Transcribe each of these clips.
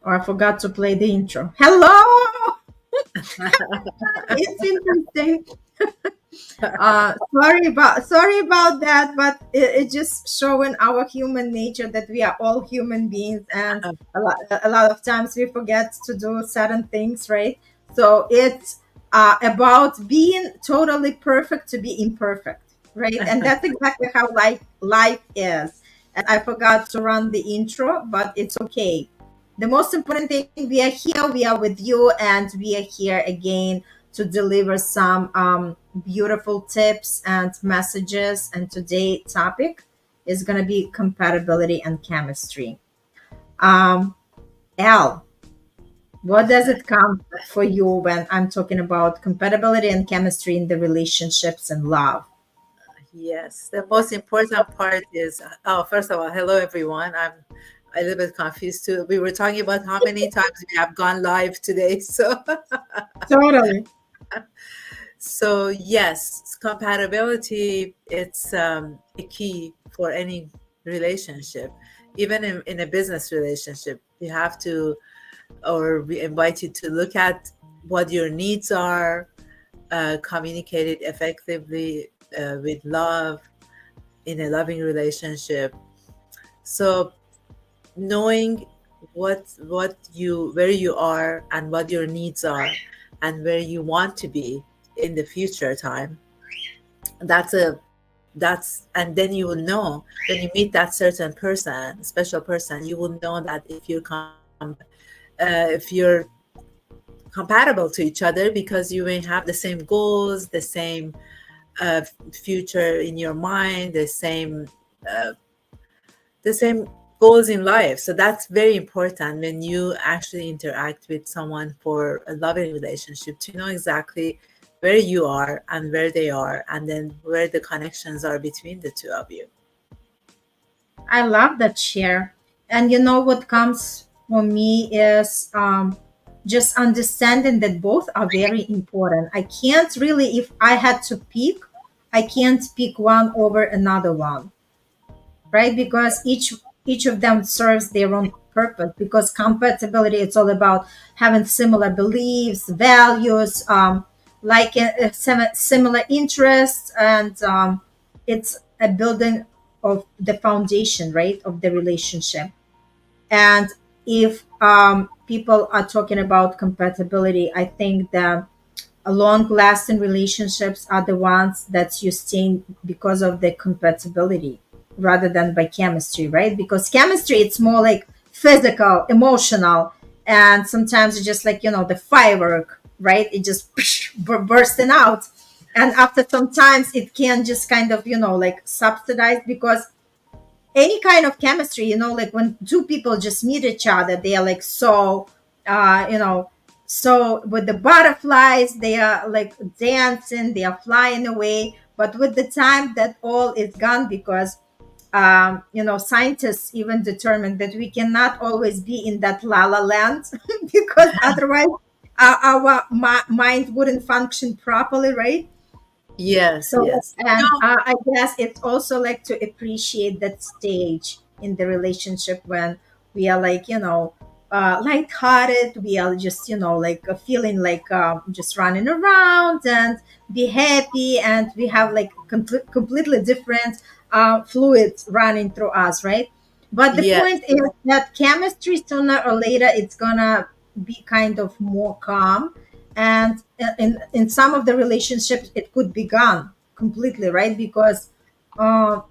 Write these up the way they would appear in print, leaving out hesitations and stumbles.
Or I forgot to play the intro. Hello! It's interesting. Sorry about that, but it's just showing our human nature that we are all human beings, and a lot of times we forget to do certain things, right? So it's about being totally perfect to be imperfect, right? And that's exactly how life is. And I forgot to run the intro, but it's okay. The most important thing, we are here, we are with you, and we are here again to deliver some beautiful tips and messages. And today topic is going to be compatibility and chemistry. Um, Al, what does it come for you when I'm talking about compatibility and chemistry in the relationships and love? Yes, the most important part is, oh, first of all, hello everyone. I'm a little bit confused too. We were talking about how many times we have gone live today. Totally. So yes, compatibility, it's a key for any relationship. Even in a business relationship, you have to, or we invite you to look at what your needs are, communicate it effectively with love in a loving relationship. So knowing where you are and what your needs are and where you want to be in the future time, that's and then you will know when you meet that certain person, special person, you will know that if you're compatible to each other, because you may have the same goals, the same future in your mind, uh, the same goals in life. So that's very important when you actually interact with someone for a loving relationship, to know exactly where you are and where they are, and then where the connections are between the two of you. I love that share. And you know what comes for me is just understanding that both are very important. I can't really, if I had to pick, I can't pick one over another one, right? Because each of them serves their own purpose. Because compatibility, it's all about having similar beliefs, values, like similar interests, and it's a building of the foundation, right, of the relationship. And if people are talking about compatibility, I think that long lasting relationships are the ones that sustain because of the compatibility rather than by chemistry, right? Because chemistry, it's more like physical, emotional, and sometimes it's just like, the firework, right? It just bursting out. And after some times, it can just kind of, like subsidize, because any kind of chemistry, like when two people just meet each other, they are like so, so with the butterflies, they are like dancing, they are flying away. But with the time, that all is gone, because scientists even determined that we cannot always be in that la la land because otherwise our mind wouldn't function properly, right? Yes, So, yes. and I guess it's also like to appreciate that stage in the relationship when we are like, lighthearted. We are just, like feeling like just running around and be happy. And we have like completely different fluids running through us, right? But the Yes, point is that chemistry, sooner or later, it's gonna be kind of more calm, and in some of the relationships it could be gone completely, right? Because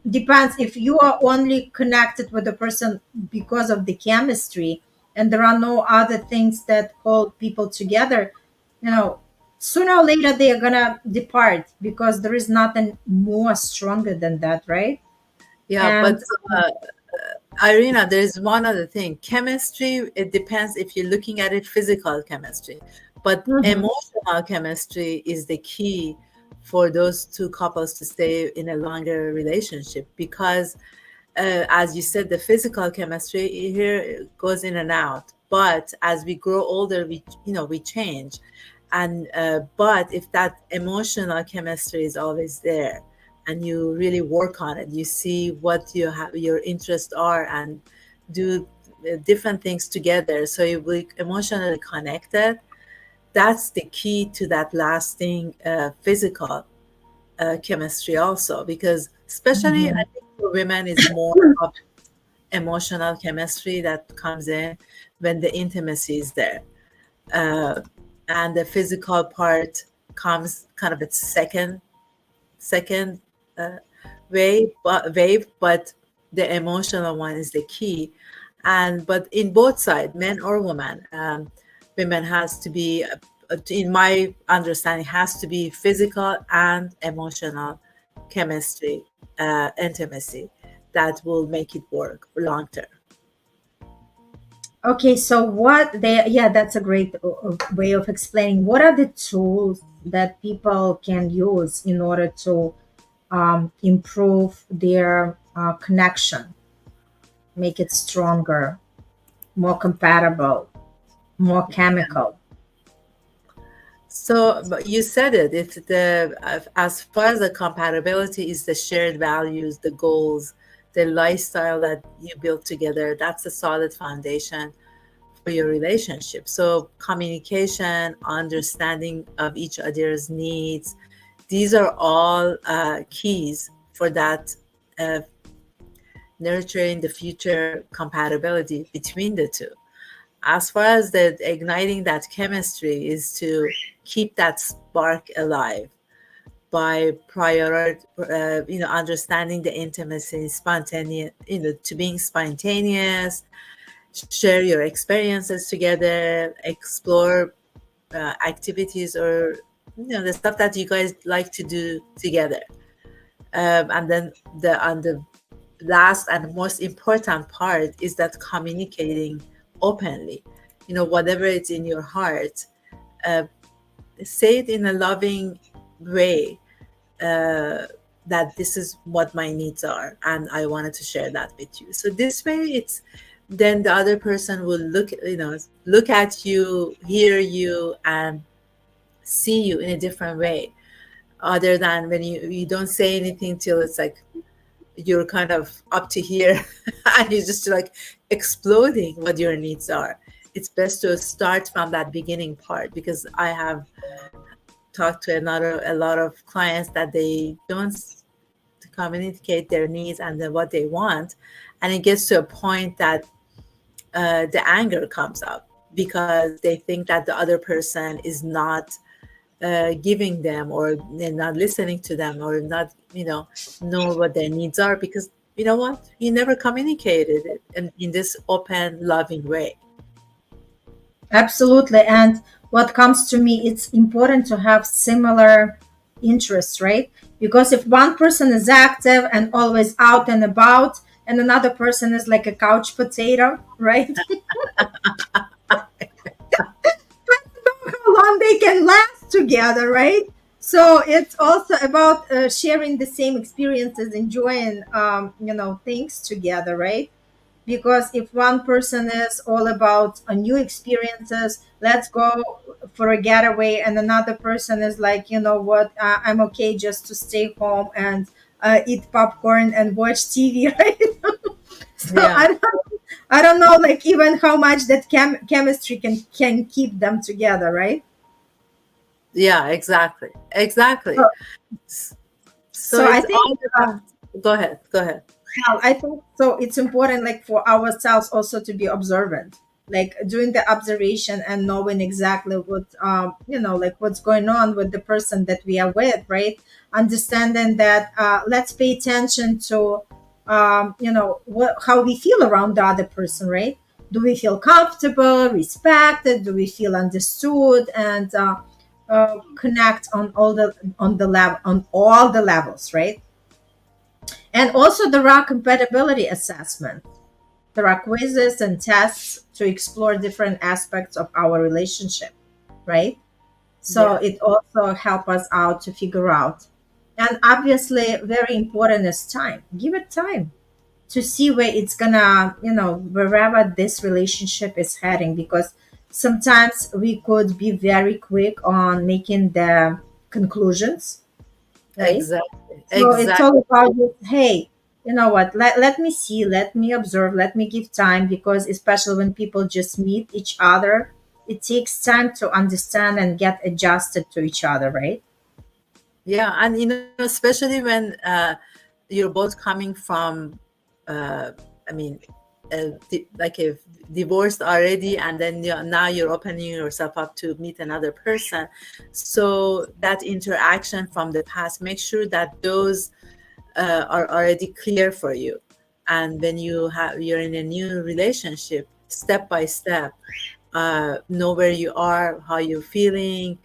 depends if you are only connected with the person because of the chemistry, and there are no other things that hold people together, you know sooner or later they are gonna depart, because there is nothing more stronger than that, right? yeah, And but Irina, there's one other thing. Chemistry, it depends if you're looking at it physical chemistry, but Mhm. emotional chemistry is the key for those two couples to stay in a longer relationship, because as you said, the physical chemistry here goes in and out. But as we grow older, we change, and but if that emotional chemistry is always there, and you really work on it, you see what your interests are, and do different things together, so you will emotionally connected. That's the key to that lasting physical chemistry also, because especially I Mhm. think for women is more of emotional chemistry that comes in when the intimacy is there, uh, and the physical part comes kind of its second uh, wave, but the emotional one is the key. And but in both side, men or women, women has to be, in my understanding, has to be physical and emotional chemistry, intimacy, that will make it work long term. Okay, so what they, yeah, that's a great way of explaining. What are the tools that people can use in order to improve their connection, make it stronger, more compatible, more chemical? So, but you said it. If the as far as the compatibility is the shared values, the goals, the lifestyle that you build together, that's a solid foundation for your relationship. So, communication, understanding of each other's needs, these are all keys for that, uh, nurturing the future compatibility between the two. As far as the igniting that chemistry is to keep that spark alive by understanding the intimacy, spontaneous, to being spontaneous, share your experiences together, explore activities, or the stuff that you guys like to do together. And then the last and most important part is that communicating openly, whatever it's in your heart, uh, say it in a loving way, uh, that this is what my needs are and I wanted to share that with you. So this way, it's then the other person will look at you, hear you, and see you in a different way, other than when you don't say anything till it's like you're kind of up to here and you're just like exploding what your needs are. It's best to start from that beginning part, because I have talked to a lot of clients that they don't communicate their needs and then what they want, and it gets to a point that the anger comes up because they think that the other person is not giving them, or they're not listening to them, or not know what their needs are, because you know what, you never communicated it in this open loving way. Absolutely. And what comes to me, it's important to have similar interests, right? Because if one person is active and always out and about, and another person is like a couch potato, right? How long they can last together, right? So it's also about sharing the same experiences, enjoying, things together, right? Because if one person is all about new experiences, let's go for a getaway, and another person is like, you know what, I'm okay just to stay home and eat popcorn and watch TV, right? So Yeah, I don't know, like, even how much that chemistry can keep them together, right? yeah, exactly, exactly. So, S- so so I it's think all about, go ahead. well, I think so. It's important, like, for ourselves also to be observant, like doing the observation and knowing exactly what, like what's going on with the person that we are with, right? Understanding that, let's pay attention to, how we feel around the other person, right? Do we feel comfortable, respected? Do we feel understood? And connect on all the levels, right? And also there are compatibility assessments. There are quizzes and tests to explore different aspects of our relationship, right? So Yeah, it also help us out to figure out. And obviously, very important is time. Give it time to see where it's gonna, wherever this relationship is heading, because sometimes we could be very quick on making the conclusions, right? exactly, So it's exactly. all about, hey, You know what, let me see, let me observe, let me give time, because especially when people just meet each other, it takes time to understand and get adjusted to each other, right? Yeah, and especially when you're both coming from, uh, I mean, like if divorced already, and then now you're opening yourself up to meet another person. So that interaction from the past, make sure that those are already clear for you. And when you're in a new relationship, step by step, know where you are, how you're feeling,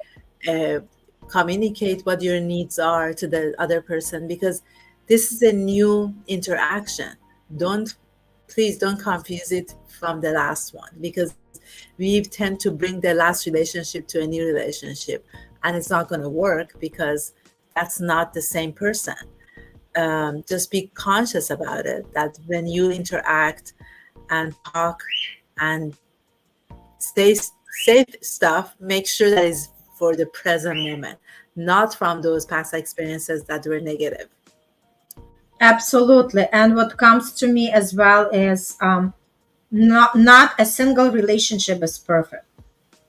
uh, communicate what your needs are to the other person, because this is a new interaction. Don't Please don't confuse it from the last one, because we tend to bring the last relationship to a new relationship, and it's not going to work because that's not the same person. Just be conscious about it, that when you interact and talk and say safe stuff, make sure that is for the present moment, not from those past experiences that were negative. Absolutely. And what comes to me as well is, not a single relationship is perfect.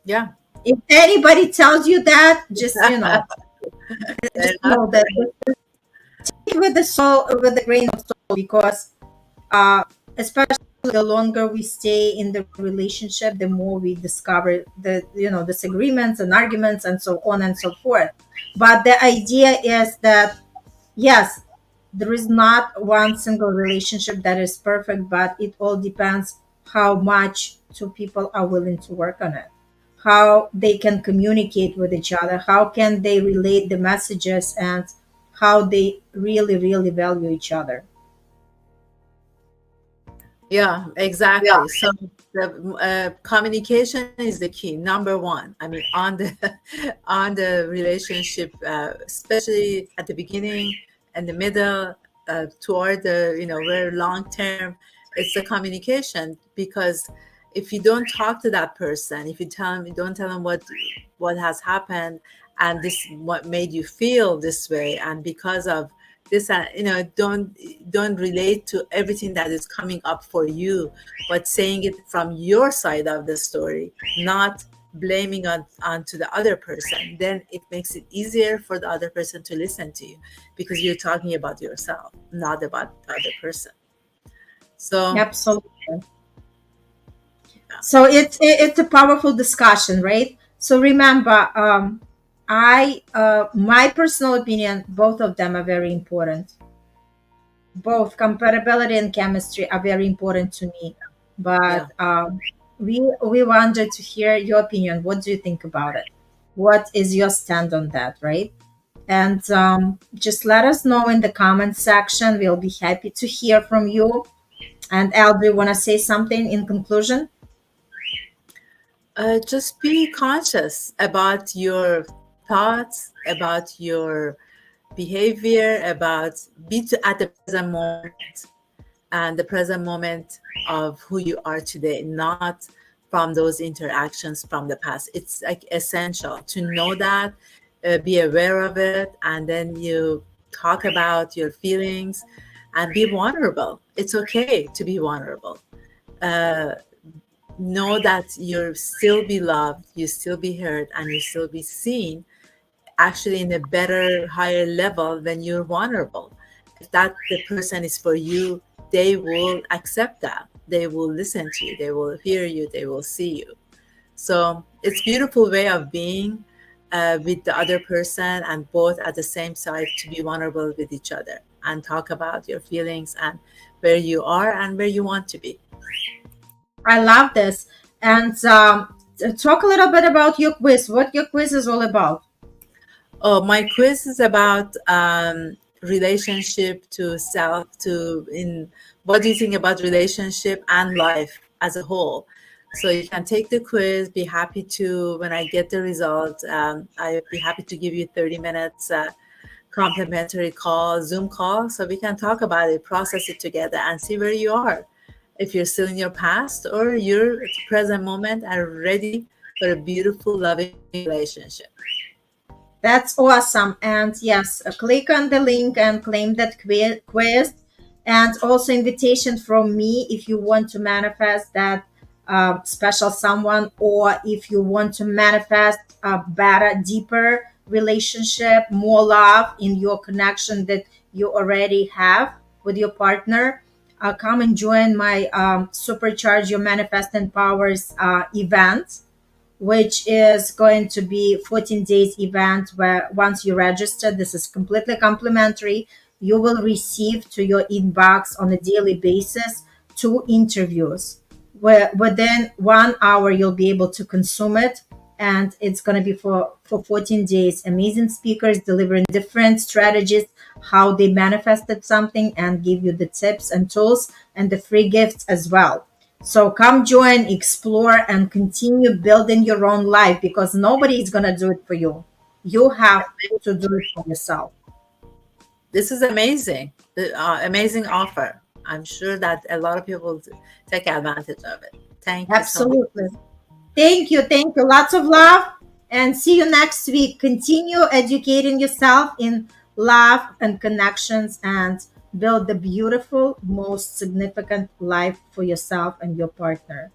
Yeah. If anybody tells you that, just They're just not know that, perfect. take with the soul, with a grain of salt, because uh, especially the longer we stay in the relationship, the more we discover the disagreements and arguments and so on and so forth. But the idea is that, yes, there is not one single relationship that is perfect, but it all depends how much two people are willing to work on it, how they can communicate with each other, how can they relate the messages, and how they really, really value each other. Yeah, Yeah. exactly. So the communication is the key, number one. I mean, on the on the relationship, especially at the beginning and the middle, toward the very long term, it's the communication. Because if you don't talk to that person, if you don't tell them what has happened, and this what made you feel this way, and because of this, don't relate to everything that is coming up for you, but saying it from your side of the story, not blaming onto the other person. Then it makes it easier for the other person to listen to you, because you're talking about yourself, not about the other person. So Absolutely. So it's a powerful discussion, right? So remember, I my personal opinion, both of them are very important. Both compatibility and chemistry are very important to me. But yeah. we wanted to hear your opinion. What do you think about it? What is your stand on that, right? And just let us know in the comment section. We'll be happy to hear from you. And Al, do you want to say something in conclusion? Just be conscious about your thoughts, about your behavior, about at the present moment, and the present moment of who you are today, not from those interactions from the past. It's like essential to know that, be aware of it, and then you talk about your feelings and be vulnerable. It's okay to be vulnerable. Uh, know that you'll still be loved, you still be heard, and you still be seen, actually in a better, higher level when you're vulnerable. If that the person is for you, they will accept that. They will listen to you. They will hear you. They will see you. So it's beautiful way of being with the other person, and both at the same side, to be vulnerable with each other and talk about your feelings and where you are and where you want to be. I love this. And talk a little bit about your quiz. What your quiz is all about. Oh, my quiz is about relationship to self, to in what do you think about relationship and life as a whole. So you can take the quiz. Be happy to, when I get the result, I'd be happy to give you 30 minutes complimentary call, Zoom call, so we can talk about it, process it together, and see where you are. If you're still in your past, or you're at the present moment and ready for a beautiful, loving relationship. That's awesome. And yes, click on the link and claim that quiz. And also invitation from me if you want to manifest that special someone, or if you want to manifest a better, deeper relationship, more love in your connection that you already have with your partner. Come and join my Supercharge Your Manifesting Powers event, which is going to be 14 days event, where once you register, this is completely complimentary. You will receive to your inbox on a daily basis 2 interviews where within 1 hour you'll be able to consume it. And it's going to be for 14 days. Amazing speakers delivering different strategies, how they manifested something, and give you the tips and tools and the free gifts as well. So come join, explore, and continue building your own life, because nobody is going to do it for you. You have to do it for yourself. This is amazing. Amazing offer. I'm sure that a lot of people take advantage of it. Thank you so much. Absolutely. Thank you. Thank you. Lots of love. And see you next week. Continue educating yourself in love and connections, and build the beautiful, most significant life for yourself and your partner.